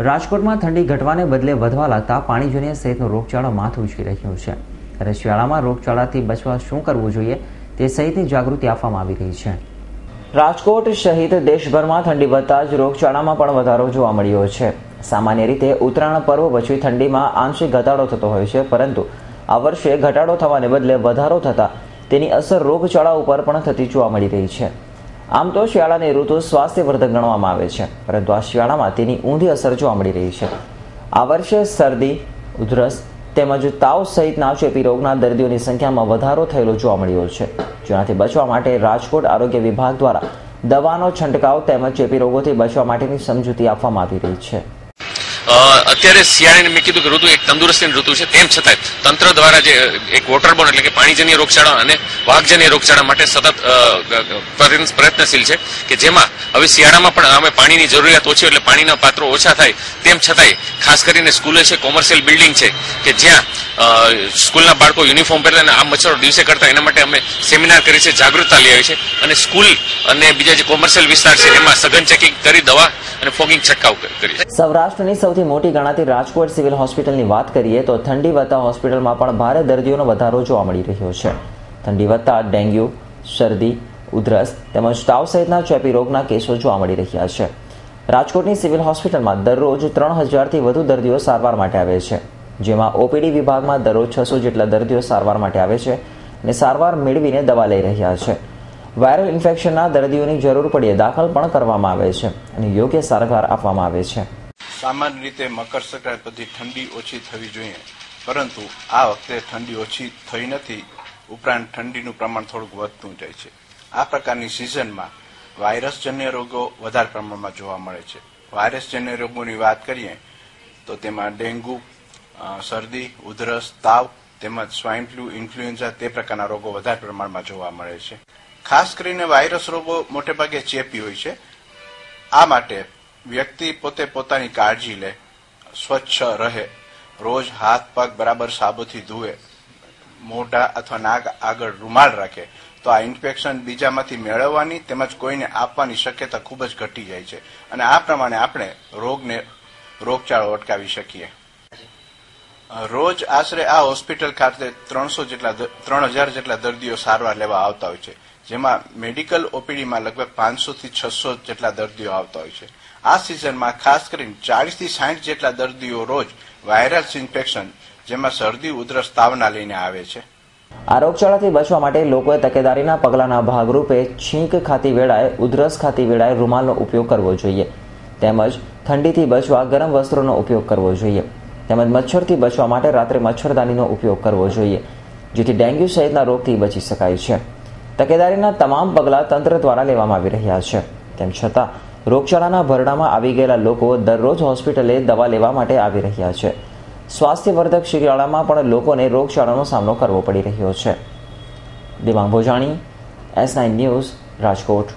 રાજકોટમાં ઠંડી ઘટવાને બદલે વધવા લાગતા પાણીજન્ય સહિતનો રોગચાળો માથું ઉંચકી રહ્યો છે, ત્યારે શિયાળામાં રોગચાળાથી બચવા શું કરવું જોઈએ તે સહિતની જાગૃતિ આપવામાં આવી રહી છે. રાજકોટ સહિત દેશભરમાં ઠંડી વધતા જ રોગચાળામાં પણ વધારો જોવા મળ્યો છે. સામાન્ય રીતે ઉત્તરાયણ પર્વ પછી ઠંડીમાં આંશિક ઘટાડો થતો હોય છે, પરંતુ આ વર્ષે ઘટાડો થવાને બદલે વધારો થતા તેની અસર રોગચાળા ઉપર પણ થતી જોવા મળી રહી છે. આમ તો શિયાળાની ઋતુ સ્વાસ્થ્યવર્ધક ગણવામાં આવે છે, પરંતુ આ શિયાળામાં તેની ઊંધી અસર જોવા મળી રહી છે. આ વર્ષે શરદી, ઉધરસ તેમજ તાવ સહિતના ચેપી રોગના દર્દીઓની સંખ્યામાં વધારો થયેલો જોવા મળ્યો છે, જેનાથી બચવા માટે રાજકોટ આરોગ્ય વિભાગ દ્વારા દવાનો છંટકાવ તેમજ ચેપી રોગોથી બચવા માટેની સમજૂતી આપવામાં આવી રહી છે. અત્યારે શિયાળાની મેં કીધું કે ઋતુ એક તંદુરસ્તીની ઋતુ છે, તેમ છતાંય તંત્ર દ્વારા જે એક વોટરબોર્ન એટલે કે પાણીજન્ય રોગચાળા અને વાહકજન્ય રોગચાળા માટે સતત પ્રયત્નશીલ છે, કે જેમાં હવે શિયાળામાં પણ અમે પાણીની જરૂરિયાત ઓછી એટલે પાણીના પાત્રો ઓછા થાય, તેમ છતાંય ખાસ કરીને સ્કૂલે છે, કોમર્શિયલ બિલ્ડિંગ છે કે જ્યાં સ્કૂલના બાળકો યુનિફોર્મ પહેરે અને આ મચ્છરો દિવસે કરતા એના માટે અમે સેમિનાર કરી છે, જાગૃતતા લઈ આવી છે, અને સ્કૂલ અને બીજા જે કોમર્શિયલ વિસ્તાર છે એમાં સઘન ચેકિંગ કરી દવા અને ફોગિંગ છંટકાવ કરી છે. સૌરાષ્ટ્રની સૌથી મોટી ગણાતી રાજકોટ સિવિલ હોસ્પિટલની વાત કરીએ તો ઠંડી વધતા હોસ્પિટલમાં પણ ભારે દર્દીઓનો વધારો જોવા મળી રહ્યો છે. ઠંડી વધતા ડેન્ગ્યુ, શરદી, ઉધરસ તેમજ તાવ સહિતના ચેપી રોગના કેસો જોવા મળી રહ્યા છે. રાજકોટની સિવિલ હોસ્પિટલમાં દરરોજ 3000થી વધુ દર્દીઓ સારવાર માટે આવે છે, જેમાં ઓપીડી વિભાગમાં દરરોજ 600 જેટલા દર્દીઓ સારવાર માટે આવે છે અને સારવાર મેળવીને દવા લઈ રહ્યા છે. વાયરલ ઇન્ફેક્શનના દર્દીઓની જરૂર પડે દાખલ પણ કરવામાં આવે છે અને યોગ્ય સારવાર આપવામાં આવે છે. સામાન્ય રીતે મકર સંક્રાંતિ પછી ઠંડી ઓછી થવી જોઈએ, પરંતુ આ વખતે ઠંડી ઓછી થઈ નથી, ઉપરાંત ઠંડીનું પ્રમાણ થોડુંક વધતું જાય છે. આ પ્રકારની સિઝનમાં વાયરસજન્ય રોગો વધારે પ્રમાણમાં જોવા મળે છે. વાયરસજન્ય રોગોની વાત કરીએ તો તેમાં ડેન્ગ્યુ, શરદી, ઉધરસ, તાવ તેમજ સ્વાઇન ફ્લૂ, ઇન્ફ્લુએન્ઝા તે પ્રકારના રોગો વધારે પ્રમાણમાં જોવા મળે છે. ખાસ કરીને વાયરસ રોગો મોટેભાગે ચેપી હોય છે. આ માટે વ્યક્તિ પોતે પોતાની કાળજી લે, સ્વચ્છ રહે, રોજ હાથ પગ બરાબર સાબુથી ધુએ, મોઢા અથવા નાક આગળ રૂમાલ રાખે, તો આ ઇન્ફેક્શન બીજામાંથી મેળવવાની તેમજ કોઈને આપવાની શક્યતા ખૂબ જ ઘટી જાય છે અને આ પ્રમાણે આપણે રોગચાળો અટકાવી શકીએ. રોજ આશરે આ હોસ્પિટલ ખાતે 3000 જેટલા દર્દીઓ સારવાર લેવા આવતા હોય છે, જેમાં મેડિકલ ઓપીડીમાં લગભગ 500 થી 600 જેટલા દર્દીઓ આવતા હોય છે. આ સિઝનમાં ખાસ કરીને 40 થી 60 જેટલા દર્દીઓ રોજ વાયરલ ઇન્ફેક્શન જેમાં શરદી, ઉધરસ, તાવના લઈને આવે છે. આ રોગચાળાથી બચવા માટે લોકોએ તકેદારીના પગલાંના ભાગરૂપે છીંક ખાતી વેળાએ, ઉધરસ ખાતી વેળાએ રૂમાલનો ઉપયોગ કરવો જોઈએ, તેમજ ઠંડીથી બચવા ગરમ વસ્ત્રોનો ઉપયોગ કરવો જોઈએ, તેમજ મચ્છરથી બચવા માટે રાત્રે મચ્છરદાનીનો ઉપયોગ કરવો જોઈએ, જેથી ડેન્ગ્યુ સહિતના રોગથી બચી શકાય છે. તકેદારીના તમામ પગલાં તંત્ર દ્વારા લેવામાં આવી રહ્યા છે. તેમ છતાં રોગચાળાના ભરડામાં આવી ગયેલા લોકો દરરોજ હોસ્પિટલે દવા લેવા માટે આવી રહ્યા છે. સ્વાસ્થ્યવર્ધક શિયાળામાં પણ લોકોને રોગચાળાનો સામનો કરવો પડી રહ્યો છે. દિમાંગ ભોજાણી, S9 ન્યૂઝ, રાજકોટ.